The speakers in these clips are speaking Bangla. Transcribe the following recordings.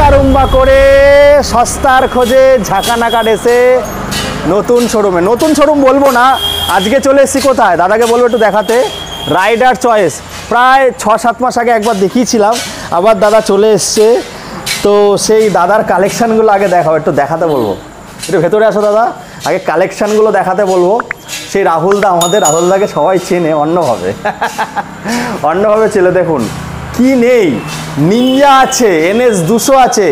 তারুম্বা করে সস্তার খোঁজে ঝাঁকানাকা এসে নতুন শোরুমে, নতুন শোরুম বলবো না, আজকে চলে এসেছি কোথায় দাদাকে বলবো একটু দেখাতে। রাইডার চয়েস প্রায় 6-7 মাস আগে একবার দেখিয়েছিলাম, আবার দাদা চলে এসছে। তো সেই দাদার কালেকশানগুলো আগে দেখাবো, একটু দেখাতে বলবো। একটু ভেতরে আসো দাদা, আগে কালেকশানগুলো দেখাতে বলবো। সেই রাহুলদা, আমাদের রাহুলদাকে সবাই চেনে অন্যভাবে অন্যভাবে ছেলে। দেখুন কি নেই, নিনজা আছে, NS 200 আছে,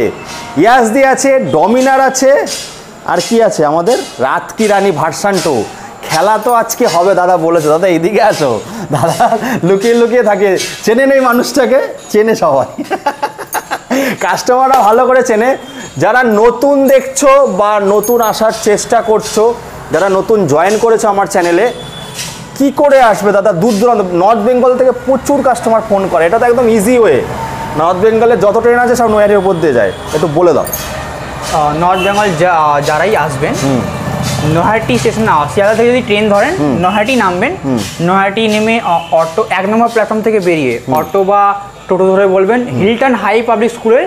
ইয়াসডি আছে, ডমিনার আছে, আর কি আছে আমাদের রাত কি রানী ভার্সন 2। খেলা তো আজকে হবে দাদা বলেছে। দাদা এইদিকে আসো, দাদা লুকিয়ে লুকিয়ে থাকে, চেনে নেই মানুষটাকে, চেনে সবাই কাস্টমাররা ভালো করে চেনে। যারা নতুন দেখছো বা নতুন আসার চেষ্টা করছো, যারা নতুন জয়েন করেছো আমার চ্যানেলে, কি করে আসবে দাদা? দূর দূরান্ত নর্থ বেঙ্গল থেকে প্রচুর কাস্টমার ফোন করে, এটা তো একদম ইজি ওয়ে। নর্থ বেঙ্গলের যত ট্রেন আছে সব নয়ারের উপর দিয়ে যায়, একটু বলে দাও। নর্থ বেঙ্গল যারাই আসবেন, নৈহাটি স্টেশন শিয়ালদা থেকে যদি ট্রেন ধরেন, নৈহাটি নামবেন। নৈহাটি নেমে অটো 1 নম্বর প্ল্যাটফর্ম থেকে বেরিয়ে অটো বা টোটো ধরে বলবেন হিলটন হাই পাবলিক স্কুলে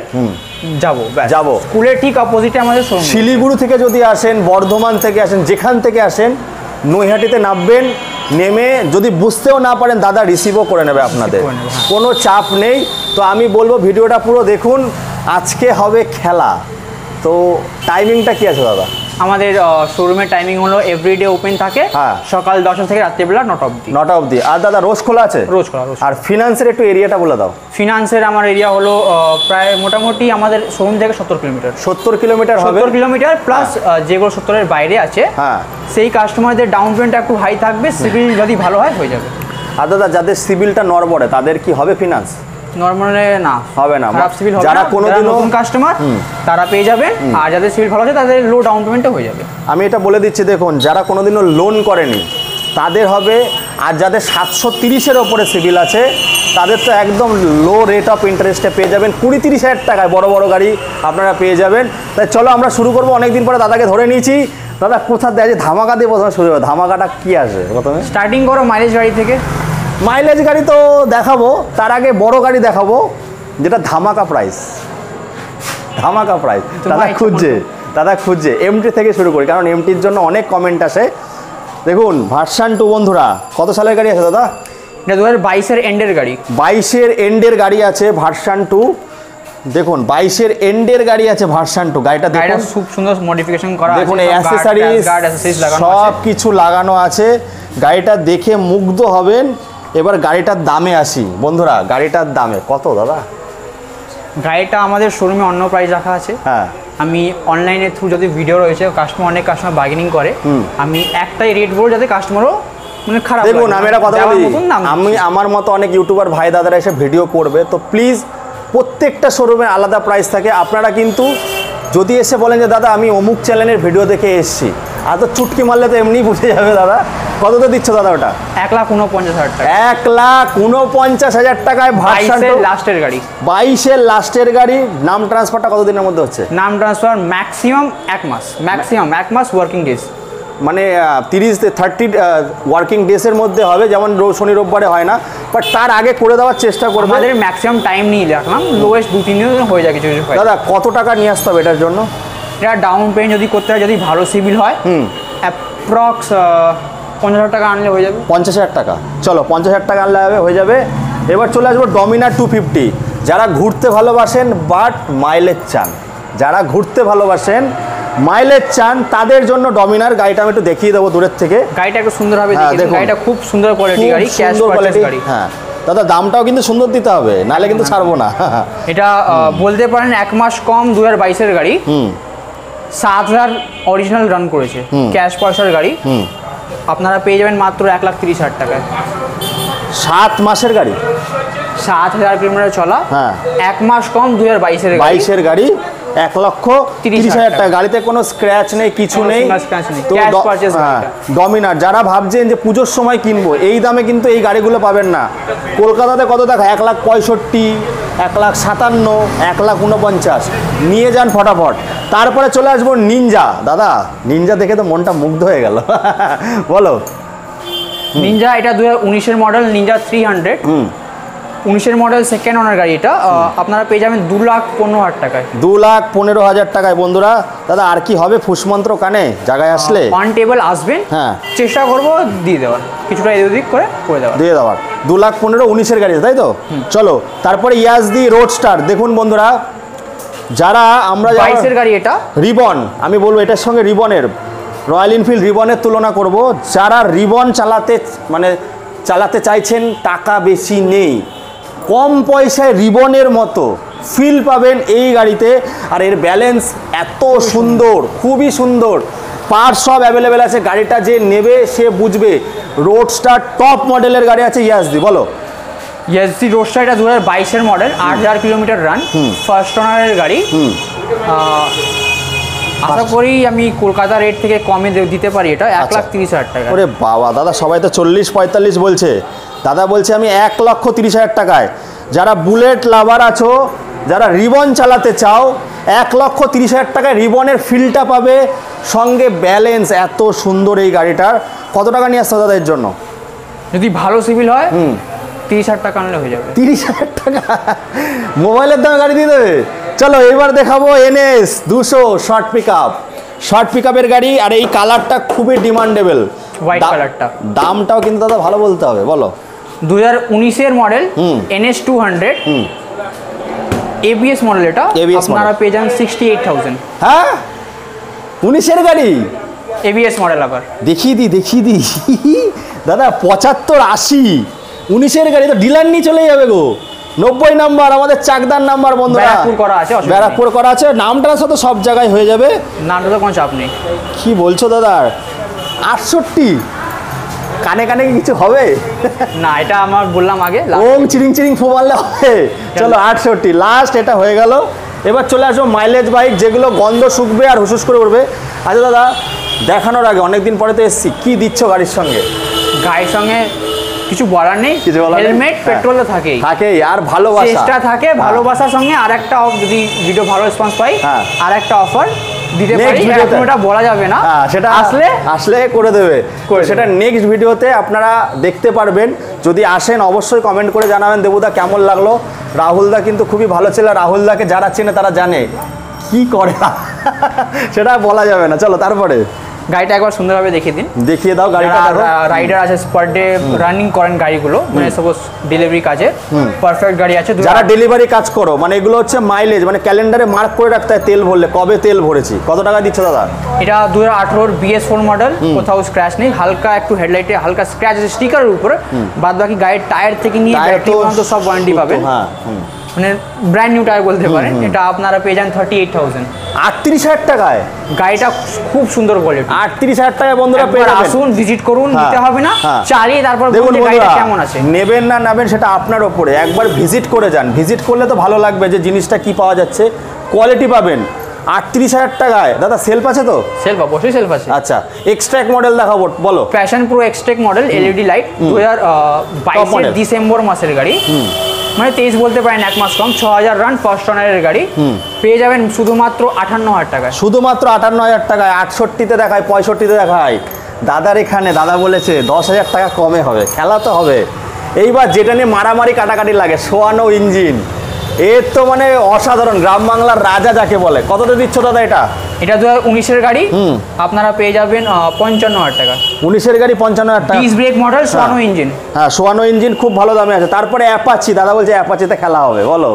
যাবো। স্কুলের ঠিক অপোজিটে আমাদের শোরুম। শিলিগুড়ি থেকে যদি আসেন, বর্ধমান থেকে আসেন, যেখান থেকে আসেন, নৈহাটিতে নামবেন। নেমে যদি বুঝতেও না পারেন, দাদা রিসিভও করে নেবে আপনাদের, কোনো চাপ নেই। তো আমি বলবো ভিডিওটা পুরো দেখুন, আজকে হবে খেলা। তো টাইমিংটা কি আছে দাদা? আমাদের শোরুমের টাইমিং হলো এভরিডে ওপেন থাকে, সকাল 10টা থেকে রাত্রিবেলা 9টা অবধি। 9টা অবধি। আর দাদা রোজ খোলা আছে? রোজ খোলা। আর ফিনান্সের একটু এরিয়াটা বলে দাও। ফিনান্সের আমার এরিয়া হলো প্রায় মোটামুটি আমাদের শোরুম থেকে 70 কিলোমিটার। 70 কিলোমিটার হবে? 70 কিলোমিটার প্লাস যেগুলো 70-এর বাইরে আছে, সেই কাস্টমারদের ডাউন পেমেন্টটা একটু হাই থাকবে, সিভিল যদি ভালো হয় হয়ে যাবে। আর দাদা যাদের সিভিলটা নড়বড়ে তাদের কি হবে ফিনান্স? নরমালে না, হবে না, খারাপ সিভিল হবে। যারা কোনোদিন নতুন কাস্টমার তারা পেয়ে যাবেন, আর যাদের সিভিল ভালো আছে তাদের লো ডাউন পেমেন্টও হয়ে যাবে। আমি এটা বলে দিচ্ছি, দেখুন যারা কোনোদিনও লোন করেনি তাদের হবে, আর যাদের 730-এর ওপরে সিভিল আছে তাদের তো একদম লো রেট অফ ইন্টারেস্টে পেয়ে যাবেন, 20-30 হাজার টাকায় বড় বড় গাড়ি আপনারা পেয়ে যাবেন। তাই চলো আমরা শুরু করবো। অনেকদিন পরে দাদাকে ধরে নিয়েছি। দাদা কোথা দেয় যে ধামাকা দিয়ে প্রথমে শুরু হবে, ধামাকাটা কি আসবে প্রথমে? স্টার্টিং করো মাইলেজ গাড়ি থেকে। মাইলেজ গাড়ি তো দেখাবো, তার আগে বড় গাড়ি দেখাবো যেটা ধামাকা প্রাইস। ধামাকা প্রাইস দাদা খুঁজছে এমটি থেকে শুরু করি, কারণ এমটির জন্য অনেক কমেন্ট আসে। দেখুন ভার্সন 2 বন্ধুরা, কত সালের গাড়ি আছে দাদা? এটা 2022-এর এন্ডের গাড়ি। 22-এর এন্ডের গাড়ি আছে ভার্সন 2। দেখুন 22-এর এন্ডের গাড়ি আছে ভার্সন 2। গাড়িটা দেখুন খুব সুন্দর মডিফিকেশন করা আছে, দেখুন অ্যাকসেসরিজ সব কিছু লাগানো আছে। গাড়িটা দেখে মুগ্ধ হবেন। এবার গাড়িটার দামে আসি বন্ধুরা, গাড়িটার দামে কত দাদা? গাড়িটা আমাদের শোরুমে অন্য প্রাইস রাখা আছে। আমি অনলাইনের থ্রু যদি ভিডিও রয়েছে, অনেক কাস্টমার বার্গেনিং করে, আমি একটাই রেট বলবো যাতে কাস্টমারও মানে খারাপ। দেখুন আমি একটা কথা বলি, আমি আমার মতো অনেক ইউটিউবার ভাই দাদারা এসে ভিডিও করবে, তো প্লিজ প্রত্যেকটা শোরুমে আলাদা প্রাইস থাকে। আপনারা কিন্তু যদি এসে বলেন যে দাদা আমি অমুক চ্যানেলের ভিডিও দেখে এসেছি, আর তো চুটকি মারলে তো এমনি বুঝে যাবে দাদা। কততে দিচ্ছ দাদা ওটা? 1,49,000 টাকা। 1,49,000 টাকায় ভার্সন লাস্টের গাড়ি। 22-এর লাস্টের গাড়ি। নাম ট্রান্সফারটা কতদিনের মধ্যে হচ্ছে? নাম ট্রান্সফার ম্যাক্সিমাম 1 মাস ওয়ার্কিং ডেজ, মানে 30 ওয়ার্কিং ডেজের মধ্যে হবে, যেমন শনি রোববারে হয় না, বাট তার আগে করে দেওয়ার চেষ্টা করবে। আমাদের ম্যাক্সিমাম টাইম নিয়ে রাখলাম, লোয়েস্ট 2-3 দিন হয়ে যায় কিছু কিছু। দাদা কত টাকা নিয়ে আসতে হবে এটার জন্য? এটা ডাউন পেমেন্ট যদি করতে হয়, যদি ভালো সিভিল হয়, অ্যাপ্রক্স 50,000 টাকা আনলে হয়ে যাবে। 50,000 টাকা, চলো 50,000 টাকা আনলে হয়ে যাবে। এবার চলে আসবো ডমিনার 250। যারা ঘুরতে ভালোবাসেন বাট মাইলেজ চান, যারা ঘুরতে ভালোবাসেন মাইলেজ চান তাদের জন্য ডমিনার গাড়িটা আমি একটু দেখিয়ে দেবো দূরের থেকে। গাড়িটা একটু সুন্দরভাবে দেখুন, গাড়িটা খুব সুন্দর কোয়ালিটি গাড়ি, ক্যাশ পারচেজ গাড়ি। হ্যাঁ দাদা দামটাও কিন্তু সুন্দর দিতে হবে, নাহলে কিন্তু ছাড়বো না। এটা বলতে পারেন 1 মাস কম 2022-এর গাড়ি, 7,000 অরিজিনাল রান করেছে, ক্যাশ পয়সার গাড়ি। আপনারা পেয়ে যাবেন মাত্র 1,30,000 টাকায়। 7 মাসের গাড়ি, 7,000 কিলোমিটার চলা, 1 মাস কম 2022-এর গাড়ি, 1,30,000 টাকা। গাড়িতে কোনো স্ক্র্যাচ নেই, কিছু নেই। তো ডমিনার যারা ভাবছেন যে পুজোর সময় কিনবো, এই দামে কিন্তু এই গাড়িগুলো পাবেন না। কলকাতাতে কত দেখা? 1,65,000, 1,57,000, 1,49,000 নিয়ে যান ফটাফট। তারপরে চলে আসবো নিনজা। দাদা নিনজা দেখে তো মনটা মুগ্ধ হয়ে গেল বলো। নিনজা এটা 2019-এর মডেল, নিনজা 300। 19-এর মডেল সেকেন্ড ওনার গাড়ি এটা আপনারা পেয়ে যাবেন 2,15,000 টাকায়। 2,15,000 টাকায় বন্ধুরা। দাদা আর কি হবে ফুসমন্ত্র কানে জায়গায় আসলে? ওয়ান টেবিল আসবেন, হ্যাঁ চেষ্টা করবো দিয়ে দেওয়ার, কিছুটা এদিক করে দেওয়ার, দিয়ে দেওয়ার। 2,15,000 19-এর গাড়ি তাই তো? চলো তারপরে ইয়াজদি রোডস্টার দেখুন বন্ধুরা, যারা আমরা 22-এর গাড়ি এটা রিবন, আমি বলবো এটার সঙ্গে রিবনের, রয়্যাল এনফিল্ড রিবনের তুলনা করব। যারা রিবন চালাতে চাইছেন, টাকা বেশি নেই, কম পয়সায় রিবনের মতো ফিল পাবেন এই গাড়িতে। আর এর ব্যালেন্স এত সুন্দর, খুবই সুন্দর, পার্টস সব অ্যাভেলেবেল আছে। গাড়িটা যে নেবে সে বুঝবে। রোডস্টার টপ মডেলের গাড়ি আছে ইয়াজদি, বলো। ইয়াজদি রোডস্টার এটা 2022-এর মডেল, 8,000 কিলোমিটার রান, ফার্স্ট ওনারের গাড়ি। আশা করি আমি কলকাতা রেট থেকে কমে দিতে পারি এটা 1,30,000 টাকা। ওরে বাবা দাদা, সবাই তো 40-45 বলছে, দাদা বলছে আমি 1,30,000 টাকায়। যারা বুলেট লাভার আছো, যারা রিবন চালাতে চাও, 1,30,000 টাকায় রিবনের ফিলটা পাবে, সঙ্গে ব্যালেন্স এত সুন্দর এই গাড়িটার। কত টাকা নিয়ে আসতে দাদা এর জন্য? যদি ভালো সিভিল হয় 30,000 টাকা আনলে হয়ে যাবে। 30,000 টাকা মোবাইলের দামে গাড়ি দিয়ে দেবে। চলো এবার দেখাবো NS 200 শর্ট পিক আপের গাড়ি। আর এই কালারটা খুবই ডিমান্ডেবল, হোয়াইট কালারটা। দামটাও কিন্তু দাদা ভালো বলতে হবে, বলো। 2019-এর মডেল NS 200 ABS মডেল এটা, আপনারা পেয়ে যান 68,000। হ্যাঁ 19-এর গাড়ি ABS মডেল। আবার দেখিয়ে দি দাদা 75-80 19-এর গাড়ি তো ডিলার নিয়ে চলে যাবে গো। 90 নাম্বার আমাদের চাকদার নাম্বার বন্ধুরা, ব্যারাকপুর করা আছে। নামটা তো সব জায়গায় হয়ে যাবে, নামটা তো কোনো চাপ নেই। কি বলছো দাদা? 68 কানে কানে কিছু হবে না, এটা আমার বললাম আগে, ওম চিরিং ফু মারলে হবে। চলো 68 লাস্ট, এটা হয়ে গেল। এবার চলে আসবো মাইলেজ বাইক, যেগুলো গন্ধ শুকবে আর হুসুস করে উঠবে। আচ্ছা দাদা, দেখানোর আগে অনেকদিন পরে তো এসছি, কি দিচ্ছ গাড়ির সঙ্গে? গাড়ির সঙ্গে কিছু বলার নেই, হেলমেট পেট্রোল তো থাকেই, আর ভালোবাসা চেষ্টা থাকে। ভালোবাসার সঙ্গে আরেকটা যদি ভিডিও ভালো রেসপন্স পাই, আরেকটা অফার দিতে পারি, এটা বলা যাবে না, সেটা আসলে করে দেবে। সেটা নেক্সট ভিডিওতে আপনারা দেখতে পারবেন। যদি আসেন অবশ্যই কমেন্ট করে জানাবেন দেবুদা কেমন লাগলো। রাহুলদা কিন্তু খুবই ভালো ছিল, রাহুলদাকে যারা চেনে তারা জানে কি করে সেটা বলা যাবে না। চলো তারপরে গাড়িটা একবার সুন্দরভাবে দেখিয়ে দাও। গাড়িটা রাইডার আছে পার ডে রানিং করেন গাড়িগুলো, মানে সাপোজ ডেলিভারি কাজে পারফেক্ট গাড়ি আছে। যারা ডেলিভারি কাজ করো, মানে এগুলো হচ্ছে মাইলেজ, মানে ক্যালেন্ডারে মার্ক করে রাখতে হয় তেল ভরলে, কবে তেল ভরেছি। কত টাকা দিচ্ছে দাদা? এটা 2018 BS4 মডেল, কোথাও স্ক্র্যাচ নেই, হালকা একটু হেডলাইটে হালকা স্ক্র্যাচ আছে স্টিকারের উপরে, বাদ বাকি গাড়ির টায়ার থেকে নিয়ে ব্যাটারি পর্যন্ত সব ওয়ারেন্টি পাবেন। মানে ব্র্যান্ড নিউ টায়ার বলতে পারেন। এটা আপনারা পেয়ে যান 38,000। 38,000 টাকায় গাড়িটা খুব সুন্দর কোয়ালিটি। 38,000 টাকায় বন্ধুরা পেয়ে যাবেন। আসুন, ভিজিট করুন, নিতে হবে না, চালিয়ে তারপর দেখুন গাড়িটা কেমন আছে। নেবেন না নেবেন সেটা আপনার ওপরে, একবার ভিজিট করে যান। ভিজিট করলে তো ভালো লাগবে যে জিনিসটা কি পাওয়া যাচ্ছে, কোয়ালিটি পাবেন। 38,000 টাকায় দাদা সেলফ আছে তো? সেলফ অবশ্যই সেলফ আছে। আচ্ছা এক্সট্র্যাক্ট মডেল দেখাবো, বলো। Passion pro extract model LED light, 2022 December মাসের গাড়ি, মানে 23 বলতে পারেন, 1 মাস কম। 6,000 রান, ফার্স্ট ওনারের গাড়ি, পেয়ে যাবেন শুধুমাত্র 58,000 টাকায়। শুধুমাত্র 58,000 টাকায়। 68-তে দেখায়, 65-তে দেখায়। দাদার এখানে দাদা বলেছে 10,000 টাকা কমে হবে, খেলা তো হবে। এইবার যেটা নিয়ে মারামারি কাটাকাটি লাগে, সোয়ানো ইঞ্জিন, এর তো মানে অসাধারণ, গ্রাম বাংলার রাজা যাকে বলে। কতটা দিচ্ছ দাদা এটা? এটা 2019-এর গাড়ি, আপনারা পেয়ে যাবেন 55,000 টাকা। 19-এর গাড়ি 55,000 টাকা, ডিস্ক ব্রেক মডেল, সোয়ানো ইঞ্জিন। হ্যাঁ সোয়ানো ইঞ্জিন খুব ভালো দামে আছে। তারপরে অ্যাপাচি, দাদা বলছে অ্যাপাচিতে খেলা হবে, বলো।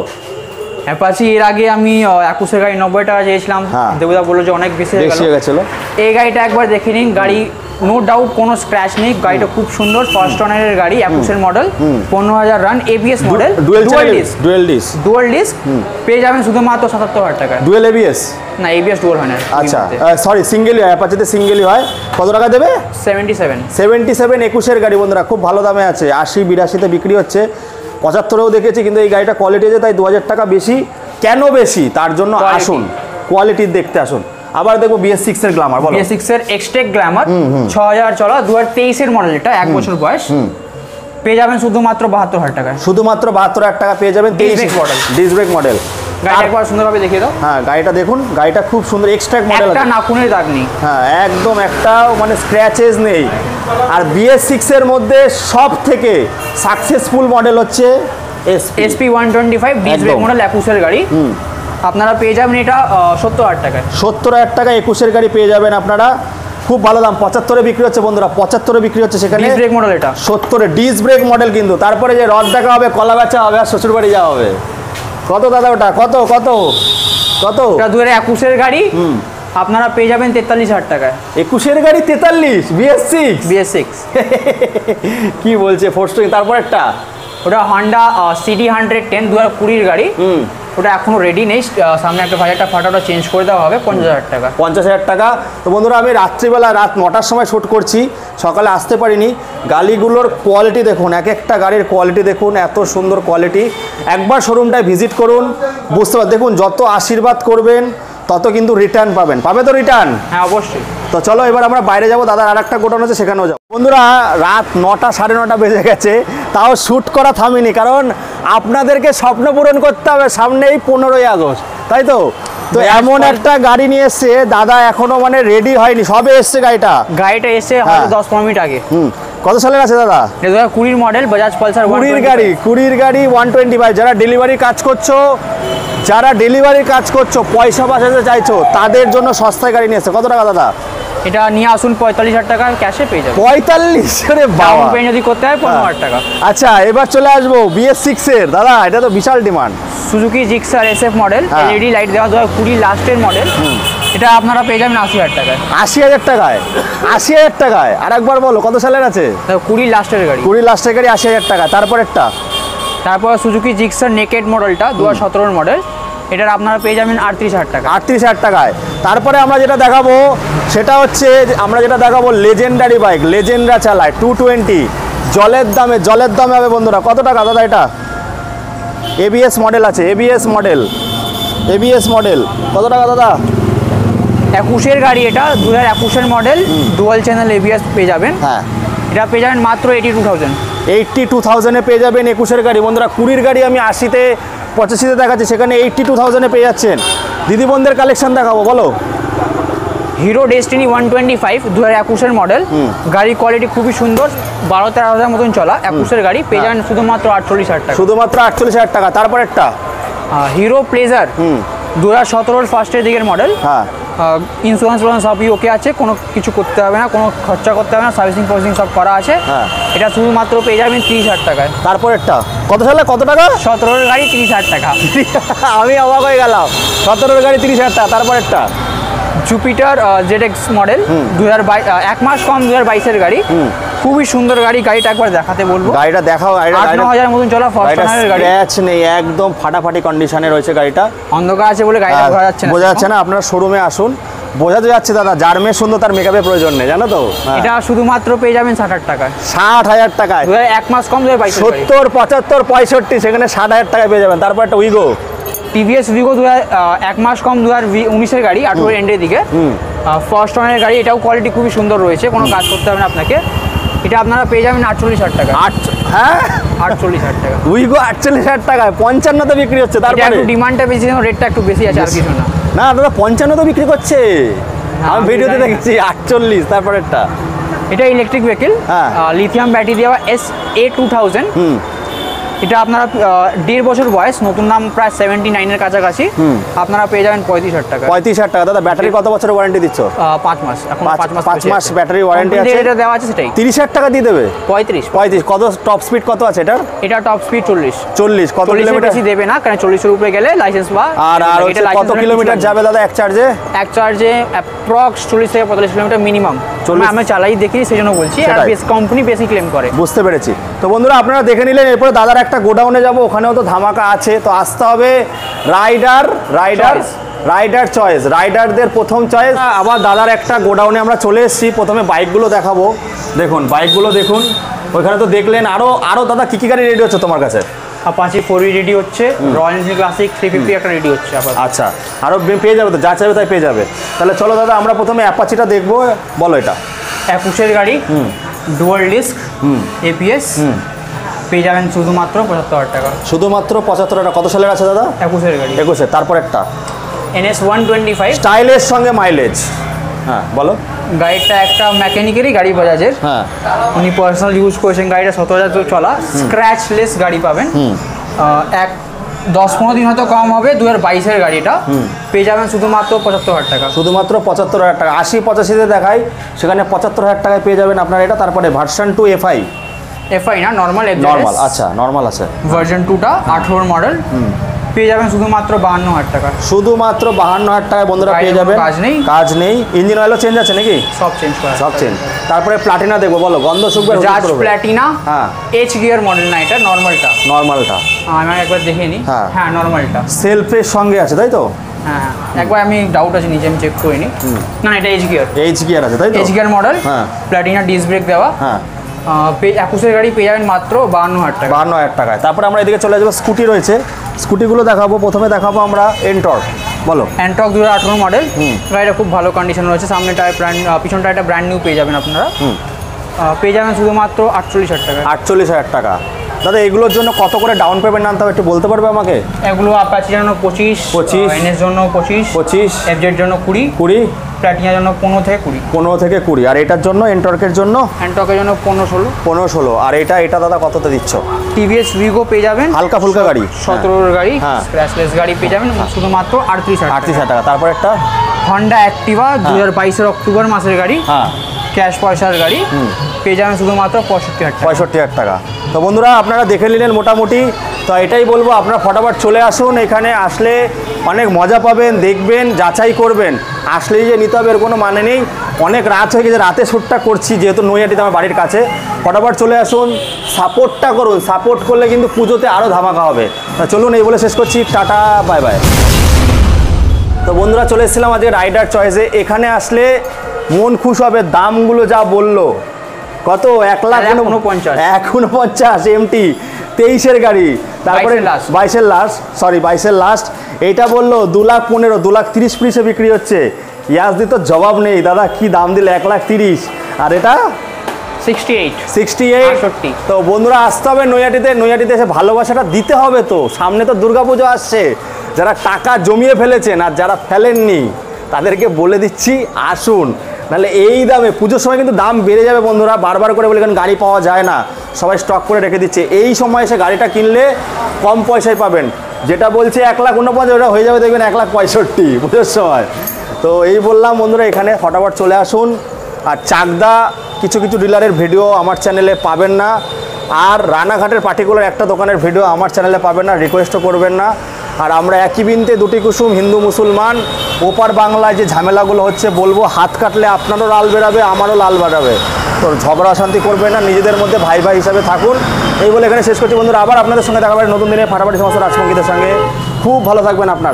অ্যাপাচি এর আগে আমি 21-এর গাড়ি 90 টাকা চেয়েছিলাম, দেবুদা বললো যে অনেক বেশি হয়ে গেছিল। এই গাড়িটা একবার দেখে নিন, গাড়ি নো ডাউট কোনো স্ক্র্যাচ নেই, গাড়িটা খুব সুন্দর, ফার্স্ট ওনারের গাড়ি, 21-এর model, 15,000 run, ABS model, dual disc, পেয়ে যাবেন শুধুমাত্র 77,000 টাকা। ডুয়াল ABS না, ABS ডুয়াল হয় না। আচ্ছা সরি, সিঙ্গেলই হয়, অ্যাপাচিতে সিঙ্গেলই হয়। কত টাকা দেবে? 77। 21-এর গাড়ি বন্ধুরা, খুব ভালো দামে আছে। 80-82-তে বিক্রি হচ্ছে, 75-এও দেখেছি, কিন্তু এই গাড়িটা কোয়ালিটি আছে, তাই 2,000 টাকা বেশি। কেন বেশি? তার জন্য আসুন, কোয়ালিটির দেখতে আসুন। আবার দেখবো BS6-এর গ্ল্যামার, বলো। BS6-এর এক্সট্র্যাক্ট গ্ল্যামার, 6,000 চলা, 2023-এর মডেল, এটা 1 বছর বয়স, পেয়ে যাবেন শুধুমাত্র 72,000 টাকা। শুধুমাত্র 72,000 টাকা পেয়ে যাবেন। Disc brake model. গাড়িটা একবার সুন্দরভাবে দেখিয়ে দাও। হ্যাঁ গাড়িটা দেখুন, গাড়িটা খুব সুন্দর, এক্সট্র্যাক্ট মডেল, একটা নাখুনের দাগ নেই, হ্যাঁ একদম একটাও মানে স্ক্র্যাচেস নেই। আর BS6-এর মধ্যে সব থেকে সাকসেসফুল মডেল হচ্ছে SP 125 ডিস ব্রেক মডেল 21 গাড়ি আপনারা পেয়ে যাবেন এটা 70,000 টাকায়। 70,000 টাকা 21 গাড়ি পেয়ে যাবেন আপনারা, খুব ভালো দাম। 75-এ বিক্রি হচ্ছে বন্ধুরা, 75-এ বিক্রি হচ্ছে সেখানে। ডিস ব্রেক মডেল এটা 70-এ ডিস ব্রেক মডেল কিন্তু। তারপরে যে রথ দেখা হবে, কলা বেচা হবে, আর শ্বশুর বাড়ি যাওয়া হবে। কত দাদা ওটা, কত কত কত? এটা 2021 গাড়ি আপনারা পেয়ে যাবেন 43,000 টাকায়। 21 গাড়ি 43 BS6 কি বলছে ফোর্স্টিং। তারপর একটা ওটা হন্ডা সিডি 110 2020 গাড়ি, ওটা এখনো রেডি নেই, সামনে একটা ভাইয়াটা ফাটাটা চেঞ্জ করে দেওয়া হবে। 50,000 টাকা। 50,000 টাকা। তো বন্ধুরা আমি রাত্রিবেলা রাত 9টার সময় শ্যুট করছি, সকালে আসতে পারিনি। গাড়িগুলোর কোয়ালিটি দেখুন, এক একটা গাড়ির কোয়ালিটি দেখুন, এত সুন্দর কোয়ালিটি। একবার শোরুমটায় ভিজিট করুন, বুঝতে পার। দেখুন যত আশীর্বাদ করবেন তত কিন্তু রিটার্ন পাবেন। পাবে তো রিটার্ন? হ্যাঁ অবশ্যই। তো চলো এবার আমরা বাইরে যাবো, দাদার আর একটা গোডাউন আছে সেখানেও যাবো। বন্ধুরা রাত 9টা 9:30 বেজে গেছে, তাও শ্যুট করা থামিনি, কারণ আপনাদেরকে স্বপ্ন পূরণ করতে হবে। সামনেই 15ই আগস্ট, তাই তো? তো এমন একটা গাড়ি নিয়ে এসছে দাদা, এখনো মানে রেডি হয়নি, সবে এসছে গাড়িটা এসে হয়তো 10-15 মিনিট আগে। কত সালের আছে দাদা? 2020 মডেল বাজাজ পালসার 20 গাড়ি 125। যারা ডেলিভারি কাজ করছো পয়সা বাঁচাতে চাইছো, তাদের জন্য সস্তায় গাড়ি নিয়ে এসছে। কত টাকা দাদা? এটা নিয়ে আসুন 45,000 টাকা ক্যাশে পেয়ে যাবেন। 45? আরে ডাউন বাবা, পেমেন্ট যদি করতে হয় 15,000 টাকা। আচ্ছা এবার চলে আসবো BS6 এর। দাদা এটা তো বিশাল demand. Suzuki Gixxer SF model, LED light দেওয়া 2020 লাস্টের মডেল, এটা আপনারা পেয়ে যাবেন 80,000 টাকায়। 80,000 টাকায়? 80,000 টাকায়? আর একবার বলো কত সালের আছে? 20 লাস্টের গাড়ি। 20 লাস্টের গাড়ি 80,000 টাকা। তারপর সুজুকি জিক্সার নেকেড মডেলটা 2017 মডেল, এটার আপনারা পেয়ে যাবেন 38,000 টাকা। 38,000 টাকায়। তারপরে আমরা যেটা দেখাবো সেটা হচ্ছে লেজেন্ডারি বাইক, লেজেন্ডরা চালায় 220, জলের দামে হবে বন্ধুরা। কত টাকা দাদা এটা? ABS মডেল আছে, ABS মডেল কত টাকা দাদা? 21 গাড়ি এটা, 2021 মডেল, ডুয়াল চ্যানেল ABS পেয়ে যাবেন। হ্যাঁ, এটা পেয়ে যাবেন মাত্র 82,000। 82,000-এ পেয়ে যাবেন 21 গাড়ি। বন্ধুরা 20 গাড়ি আমি 80-তে 85-তে দেখাচ্ছি, সেখানে 82,000-এ পেয়ে যাচ্ছেন। দিদি বোনদের কালেকশন দেখাবো, বলো। হিরো ডেস্টিনি 125 2021 মডেল, গাড়ি কোয়ালিটি খুবই সুন্দর, 12-13 মতন চলা। 21 গাড়ি পেয়ে যাবেন শুধুমাত্র 48,000 টাকা। শুধুমাত্র 48,000 টাকা। তারপর একটা হিরো প্লেজার 2017 ফার্স্টের দিকের মডেল। হ্যাঁ, ইন্স্যুরেন্স সবই ওকে আছে, কোনো কিছু করতে হবে না, কোনো খরচা করতে হবে না, সার্ভিসিং সব করা আছে। হ্যাঁ, এটা শুধুমাত্র পেয়ে যাবেন 30,000 টাকায়। তারপর একটা কত সালে, কত টাকা? 17 গাড়ি 30,000 টাকা। আমি অবাক হয়ে গেলাম, 17 গাড়ি 30,000 টাকা। তারপর একটা জুপিটার ZX মডেল 2022, 1 মাস কম 2022-এর গাড়ি, খুবই সুন্দর গাড়ি। গাড়িটা একবার দেখাতে বলবো। গাড়িটা দেখাও। 8-9 মতন চলা, ফার্স্ট ওনারের গাড়ি, স্ক্র্যাচ নেই, একদম ফাটাফাটি কন্ডিশনে রয়েছে গাড়িটা। অন্ধকার আছে বলে গাড়িটা বোঝা যাচ্ছে না। আপনারা শোরুমে আসুন, বোঝাতে যাচ্ছে দাদা, যার মেয়ে সুন্দর তার মেকআপের প্রয়োজন নেই, জানো তো। এটা শুধুমাত্র পেয়ে যাবেন 60,000 টাকায়। 60,000 টাকায়? 1 মাস কম 2022, 70, 75, 65, সেখানে 60,000 টাকায় পেয়ে যাবেন। তারপর একটা উইগো, TVS উইগো 1 মাস কম 2019-এর গাড়ি, 18 এন্ডের দিকে, ফার্স্ট ওনারের গাড়ি। এটাও কোয়ালিটি খুবই সুন্দর রয়েছে, কোনো কাজ করতে হবে না আপনাকে। এটা আপনারা পেয়ে যাবেন 48,000 টাকা। হ্যাঁ, 48,000 টাকা। উইগো 48,000 টাকায়, 55-তে বিক্রি হচ্ছে। তারপরে একটু ডিমান্ডটা বেশি, রেটটা একটু বেশি আছে, আর কিছু না। না দাদা 55-তে বিক্রি করছে, আমি ভিডিওতে দেখেছি 48। তারপর একটা এটা ইলেকট্রিক ভেহিকেল, লিথিয়াম ব্যাটারি দেওয়া SA2000। এটা আপনারা 1.5 বছর বয়স, নতুন নাম প্রায় 79-এর কাছাকাছি, আপনারা পেয়ে যাবেন 35,000 টাকা। 35,000 টাকা। দাদা ব্যাটারি কত বছরের ওয়ারেন্টি দিচ্ছ? 5 মাস। এখন 5 মাস ব্যাটারি ওয়ারেন্টি আছে। এটা দেওয়া আছে সেটাই 30,000 টাকা দিয়ে দেবে। 35। কত টপ স্পিড কত আছে এটা? এটা টপ স্পিড 40। কত কিলোমিটার? বেশি দেবে না, কারণ 40-এর উপরে গেলে লাইসেন্স বা আর কত কিলোমিটার যাবে দাদা এক চার্জে? এক চার্জে অ্যাপ্রক্স 40 থেকে 45 কিলোমিটার মিনিমাম। আমি চালাই দেখি, সেই জন্য বলছি। আর কোম্পানি বেশি ক্লেম করে। বুঝতে পেরেছি। তো বন্ধুরা আপনারা দেখে নিলেন, এরপরে দাদার একটা গোডাউনে যাবো, ওখানেও তো ধামাকা আছে। তো আসতে হবে রাইডার চয়েস, রাইডারদের প্রথম চয়েস। আবার দাদার একটা গোডাউনে আমরা চলে এসেছি। প্রথমে বাইকগুলো দেখাবো। দেখুন বাইকগুলো দেখুন, ওইখানে তো দেখলেন। আরো দাদা কি গাড়ি রেডি হচ্ছে তোমার কাছে? অ্যাপাচি 4V রেডি হচ্ছে, রয়্যাল এনফিল্ড ক্লাসিক 350 একটা রেডি হচ্ছে। আচ্ছা, আরও পেয়ে যাবে তো, যা চাইবে তাই পেয়ে যাবে। তাহলে চলো দাদা আমরা প্রথমে অ্যাপাচিটা দেখবো। বলো। এটা 21-এর গাড়ি, ডুয়াল ডিস্ক, ABS, পেয়ে যাবেন শুধুমাত্র 75,000 টাকা। শুধুমাত্র 75,000 টাকা। কত সালের আছে দাদা? 21-এর গাড়ি। 21-এর। তারপর একটা NS 125, স্টাইলের সঙ্গে মাইলেজ। হ্যাঁ বলো। গাড়িটা একটা মেকানিকেরই গাড়ি, বাজাজের। হ্যাঁ, উনি পার্সোনাল ইউজ করেছেন গাড়িটা। 17,000 চলা, স্ক্র্যাচলেস গাড়ি পাবেন। এক 10-15 দিন হয়তো কম হবে। 2022-এর গাড়িটা পেয়ে যাবেন শুধুমাত্র 75,000 টাকা। শুধুমাত্র 75,000 টাকা। 80-85-তে দেখাই, সেখানে 75,000 টাকায় পেয়ে যাবেন আপনারা এটা। তারপরে ভার্সন 2 এফআই না, নর্মাল নর্মাল, আচ্ছা নর্মাল আছে। ভার্সন 2টা 18 মডেল পেয়ে যাবেন শুধুমাত্র 52,000 টাকা। শুধুমাত্র 52,000 টাকায় বন্ধুরা পেয়ে যাবেন। কাজ নেই, ইঞ্জিন অয়েলও চেঞ্জ আছে নাকি? সব চেঞ্জ করা, সব চেঞ্জ। তারপরে প্লাটিনা দেখবো, বলো গন্ধ শুকবে? জাজ প্লাটিনা, হ্যাঁ এইচ গিয়ার মডেল না, এটা নর্মালটা। নর্মালটা আমি একবার দেখে নিই। হ্যাঁ নর্মালটা সেলফের সঙ্গে আছে তাই তো? হ্যাঁ একবার আমি ডাউট আছে নিজে আমি চেক করে নিই। না এটা এইচ গিয়ার, এইচ গিয়ার আছে তাই তো? এইচ গিয়ার মডেল, হ্যাঁ প্লাটিনা ডিস্ক ব্রেক দেওয়া। হ্যাঁ 21-এর গাড়ি পেয়ে যাবেন মাত্র 52,000 টাকা। 52,000 টাকায়। তারপরে আমরা এদিকে চলে যাবো, স্কুটি রয়েছে, স্কুটিগুলো দেখাবো। প্রথমে দেখাবো আমরা এন্টর্ক, বলো। এন্টর্ক 2018 মডেল, গাড়িটা খুব ভালো কন্ডিশন রয়েছে। সামনে টায়ার ব্র্যান্ড, পিছন টায়ারটা ব্র্যান্ড নিউ পেয়ে যাবেন আপনারা। পেয়ে যাবেন শুধুমাত্র 48,000 টাকা। 48,000 টাকা। দাদা এগুলোর জন্য কত করে ডাউন পেমেন্ট আনতে হবে একটু বলতে পারবে আমাকে? এগুলো অ্যাপাচির জন্য 25, এনএস জন্য 25, এফজেড জন্য 20, প্ল্যাটিনার জন্য 15 থেকে 20। আর এটার জন্য এন্টর্কের জন্য? এন্টর্কের জন্য 15-16। আর এটা দাদা কততে দিচ্ছ? টিভিএস উইগো পেয়ে যাবেন, হালকা ফুলকা গাড়ি, 17-এর গাড়ি, স্ক্র্যাচলেস গাড়ি পেয়ে যাবেন শুধুমাত্র 38,000 টাকা। তারপর একটা হন্ডা অ্যাক্টিভা 2022-এর অক্টোবর মাসের গাড়ি, ক্যাশ পয়সার গাড়ি পেয়ে যাবেন শুধুমাত্র 65,000 টাকা। তো বন্ধুরা আপনারা দেখে নিলেন মোটামুটি। তো এটাই বলবো, আপনারা ফটাফট চলে আসুন, এখানে আসলে অনেক মজা পাবেন, দেখবেন, যাচাই করবেন। আসলেই যে নিতে হবে এর কোনো মানে নেই। অনেক রাত হয়ে গেছে, রাতে শ্যুটটা করছি যেহেতু নৈহাটিতে আমার বাড়ির কাছে। ফটাফট চলে আসুন, সাপোর্টটা করুন, সাপোর্ট করলে কিন্তু পুজোতে আরও ধামাকা হবে। চলুন এই বলে শেষ করছি, টাটা বাই বাই। তো বন্ধুরা চলে এসেছিলাম আজকে রাইডার চয়েসে। এখানে আসলে মন খুশ হবে, দামগুলো যা বললো, কত 1,49,000 এমটি 23-এর গাড়ি, তারপরে 22-এর লাস্ট। এইটা বললো 2,15,000, 2,30,000 বিক্রি হচ্ছে। ইয়াসদি তো জবাব নেই, দাদা কি দাম দিলে? 1,30,000। আর এটা 68। তো বন্ধুরা আসতে হবে নৈহাটিতে এসে ভালোবাসাটা দিতে হবে। তো সামনে তো দুর্গাপুজো আসছে, যারা টাকা জমিয়ে ফেলেছেন আর যারা ফেলেননি তাদেরকে বলে দিচ্ছি আসুন, নাহলে এই দামে পুজোর সময় কিন্তু দাম বেড়ে যাবে বন্ধুরা। বারবার করে বলে গাড়ি পাওয়া যায় না, সবাই স্টক করে রেখে দিচ্ছে। এই সময় এসে গাড়িটা কিনলে কম পয়সায় পাবেন। যেটা বলছে 1,49,000 ওটা হয়ে যাবে দেখবেন 1,65,000 পুজোর সময়। তো এই বললাম বন্ধুরা, এখানে ফটাফট চলে আসুন। আর চাকদা কিছু ডিলারের ভিডিও আমার চ্যানেলে পাবেন না, আর রানাঘাটের পার্টিকুলার একটা দোকানের ভিডিও আমার চ্যানেলে পাবেন না, রিকোয়েস্টও করবেন না। আর আমরা একই বিনতে দুটি কুসুম, হিন্দু মুসলমান। ওপার বাংলায় যে ঝামেলাগুলো হচ্ছে বলবো, হাত কাটলে আপনারও লাল বেরাবে, আমারও লাল বেরাবে। তো ঝগড়া শান্তি করবেন না, নিজেদের মধ্যে ভাই হিসাবে থাকুন। এই বলে এখানে শেষ করছি বন্ধুরা। আবার আপনাদের সঙ্গে দেখা হবে নতুন দিনে ফাটাফাটি সমস্ত রাজপঙ্কিতের সঙ্গে। খুব ভালো থাকবেন আপনারা।